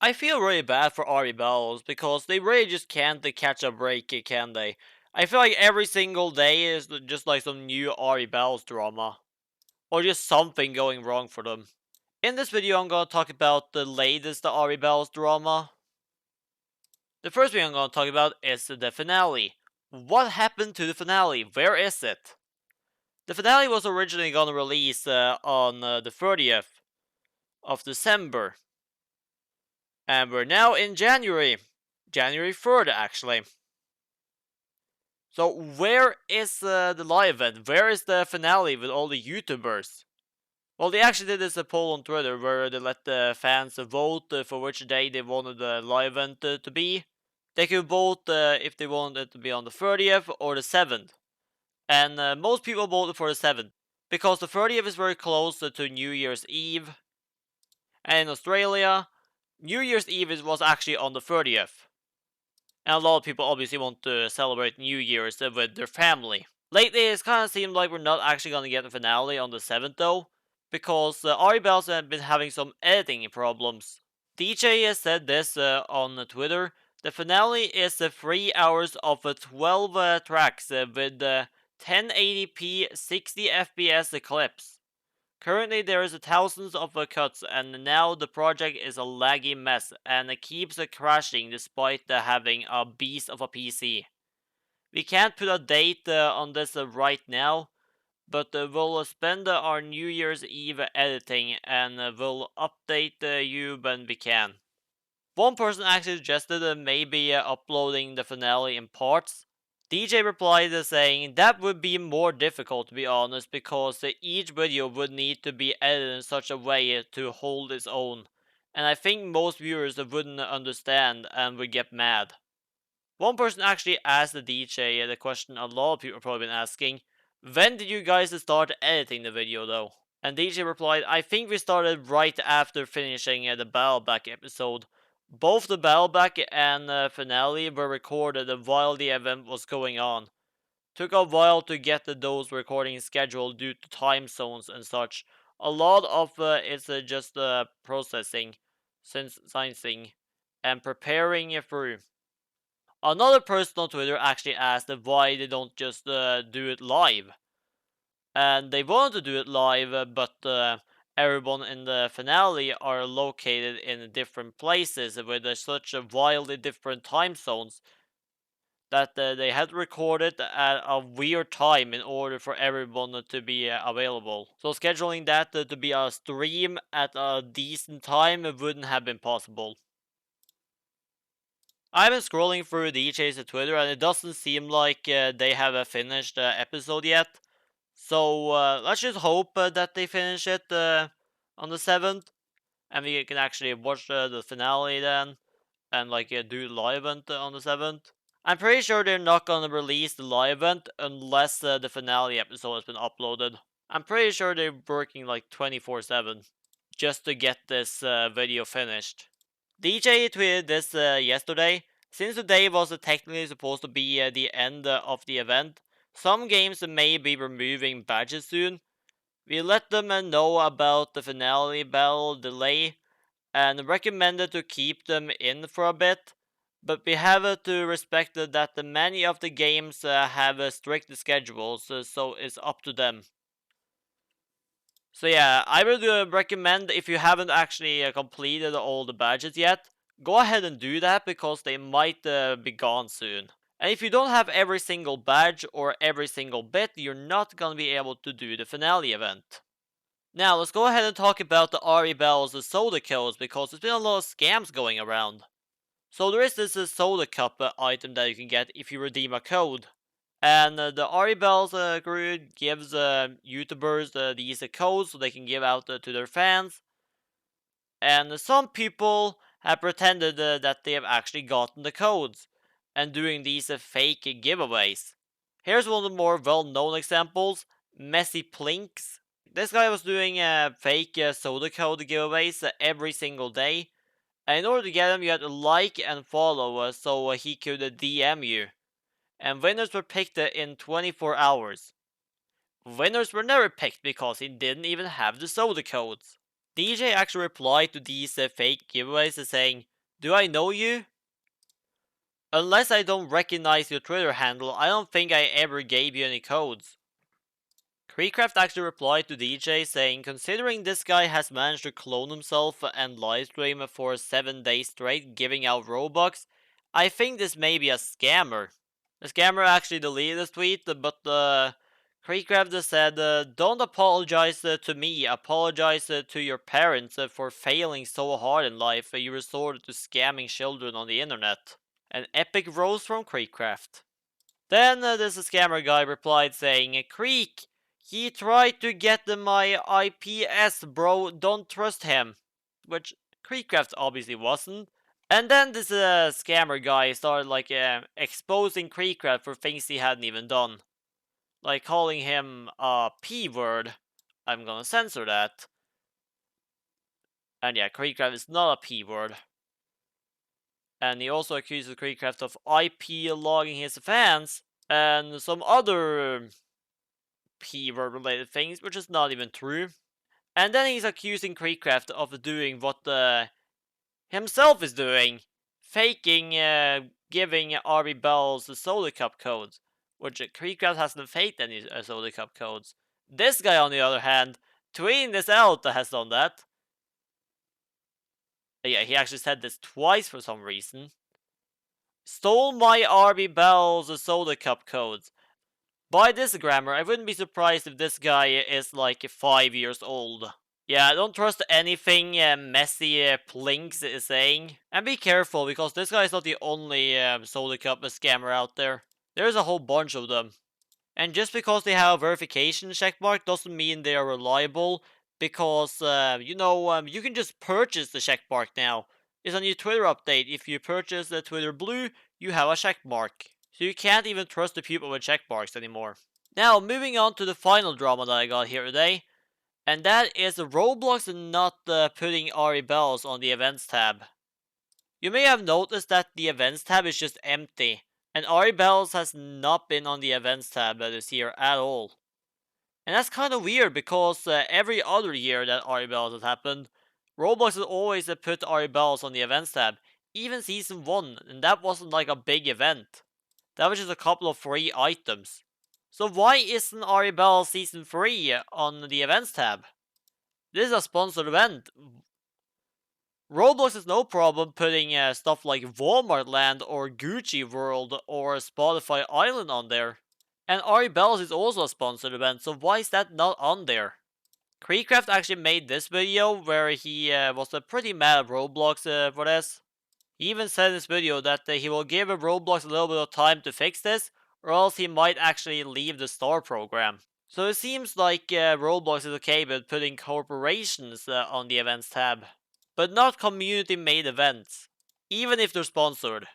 I feel really bad for Ari Bells because they really just can't catch a break, can they? I feel like every single day is just like some new Ari Bells drama. Or just something going wrong for them. In this video, I'm gonna talk about the latest Ari Bells drama. The first thing I'm gonna talk about is the finale. What happened to the finale? Where is it? The finale was originally gonna release on the 30th of December. And we're now in January. January 3rd, actually. So where is the live event? Where is the finale with all the YouTubers? Well, they actually did this poll on Twitter where they let the fans vote for which day they wanted the live event to be. They could vote if they wanted it to be on the 30th or the 7th. And most people voted for the 7th because the 30th is very close to New Year's Eve. And in Australia, New Year's Eve was actually on the 30th. And a lot of people obviously want to celebrate New Year's with their family. Lately, it's kind of seemed like we're not actually going to get the finale on the 7th though, because Ari Bells have been having some editing problems. DJ has said this on Twitter. The finale is 3 hours of 12 tracks with 1080p 60 FPS clips. Currently there is thousands of cuts and now the project is a laggy mess and it keeps crashing despite having a beast of a PC. We can't put a date on this right now, but we'll spend our New Year's Eve editing and we'll update you when we can. One person actually suggested maybe uploading the finale in parts. DJ replied saying that would be more difficult to be honest because each video would need to be edited in such a way to hold its own, and I think most viewers wouldn't understand and would get mad. One person actually asked the DJ the question a lot of people have probably been asking: when did you guys start editing the video though? And DJ replied, I think we started right after finishing the Battleback episode. Both the Battleback and finale were recorded while the event was going on. Took a while to get those recordings scheduled due to time zones and such. A lot of it's just processing, sensing, and preparing through. Another person on Twitter actually asked why they don't just do it live. And they wanted to do it live, but everyone in the finale are located in different places with such wildly different time zones that they had to record it at a weird time in order for everyone to be available. So scheduling that to be a stream at a decent time wouldn't have been possible. I've been scrolling through DJ's Twitter and it doesn't seem like they have a finished episode yet. So let's just hope that they finish it on the 7th and we can actually watch the finale then and like do the live event on the 7th. I'm pretty sure they're not gonna release the live event unless the finale episode has been uploaded. I'm pretty sure they're working like 24/7 just to get this video finished. DJ tweeted this yesterday. Since today was technically supposed to be the end of the event, some games may be removing badges soon. We let them know about the finale battle delay and recommended to keep them in for a bit, but we have to respect that many of the games have strict schedules, so it's up to them. So yeah, I would recommend if you haven't actually completed all the badges yet, go ahead and do that because they might be gone soon. And if you don't have every single badge or every single bit, you're not gonna be able to do the finale event. Now let's go ahead and talk about the Ari Bell's soda codes because there's been a lot of scams going around. So there is this soda cup item that you can get if you redeem a code. And the Ari Bells crew gives YouTubers these codes so they can give out to their fans. And some people have pretended that they have actually gotten the codes and doing these fake giveaways. Here's one of the more well-known examples, Messy Plinks. This guy was doing fake soda code giveaways every single day. And in order to get them, you had to like and follow so he could DM you. And winners were picked in 24 hours. Winners were never picked because he didn't even have the soda codes. DJ actually replied to these fake giveaways saying, Do I know you? Unless I don't recognize your Twitter handle, I don't think I ever gave you any codes. Creecraft actually replied to DJ saying, considering this guy has managed to clone himself and livestream for 7 days straight giving out Robux, I think this may be a scammer. The scammer actually deleted this tweet, but Creecraft just said, don't apologize to me, apologize to your parents for failing so hard in life you resorted to scamming children on the internet. An epic roast from Creecraft. Then this scammer guy replied saying, Creek, he tried to get my IPS, bro, don't trust him. Which Creekcraft obviously wasn't. And then this scammer guy started exposing Creekcraft for things he hadn't even done. Like calling him a P-word. I'm gonna censor that. And yeah, Creekcraft is not a P-word. And he also accuses Creekcraft of IP logging his fans and some other P-word related things, which is not even true. And then he's accusing Creekcraft of doing what himself is doing, faking giving RB Bells the soda cup codes, which Creekcraft hasn't faked any soda cup codes. This guy, on the other hand, tweeting this out has done that. Yeah, he actually said this twice for some reason. Stole my RB Bells soda cup codes. By this grammar, I wouldn't be surprised if this guy is like 5 years old. Yeah, I don't trust anything messy Plinks is saying. And be careful, because this guy is not the only soda cup scammer out there. There's a whole bunch of them. And just because they have a verification checkmark doesn't mean they are reliable, because, you can just purchase the checkmark now. It's a new Twitter update. If you purchase the Twitter Blue, you have a checkmark. So you can't even trust the people with checkmarks anymore. Now, moving on to the final drama that I got here today. And that is Roblox not putting Ari Bells on the events tab. You may have noticed that the events tab is just empty. And Ari Bells has not been on the events tab this year at all. And that's kind of weird, because every other year that Ari Bells has happened, Roblox has always put Ari Bells on the events tab. Even season 1, and that wasn't like a big event. That was just a couple of free items. So why isn't Ari Bell Season 3 on the events tab? This is a sponsored event. Roblox has no problem putting stuff like Walmart Land or Gucci World or Spotify Island on there. And Ari Bells is also a sponsored event, so why is that not on there? Creecraft actually made this video where he was pretty mad at Roblox for this. He even said in this video that he will give Roblox a little bit of time to fix this, or else he might actually leave the star program. So it seems like Roblox is okay with putting corporations on the events tab, but not community made events, even if they're sponsored.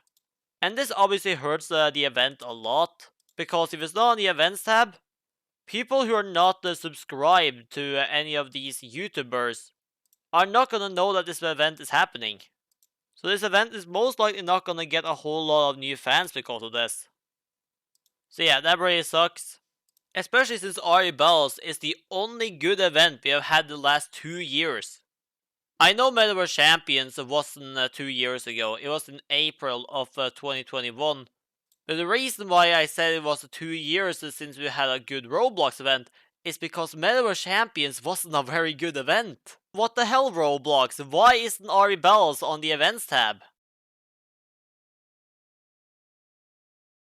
And this obviously hurts the event a lot, because if it's not on the events tab, people who are not subscribed to any of these YouTubers are not gonna know that this event is happening. So this event is most likely not gonna get a whole lot of new fans because of this. So yeah, that really sucks. Especially since Ari Bells is the only good event we have had the last 2 years. I know Metaverse Champions wasn't 2 years ago, it was in April of 2021. But the reason why I said it was 2 years since we had a good Roblox event is because Metaverse Champions wasn't a very good event. What the hell, Roblox? Why isn't Ari Bells on the events tab?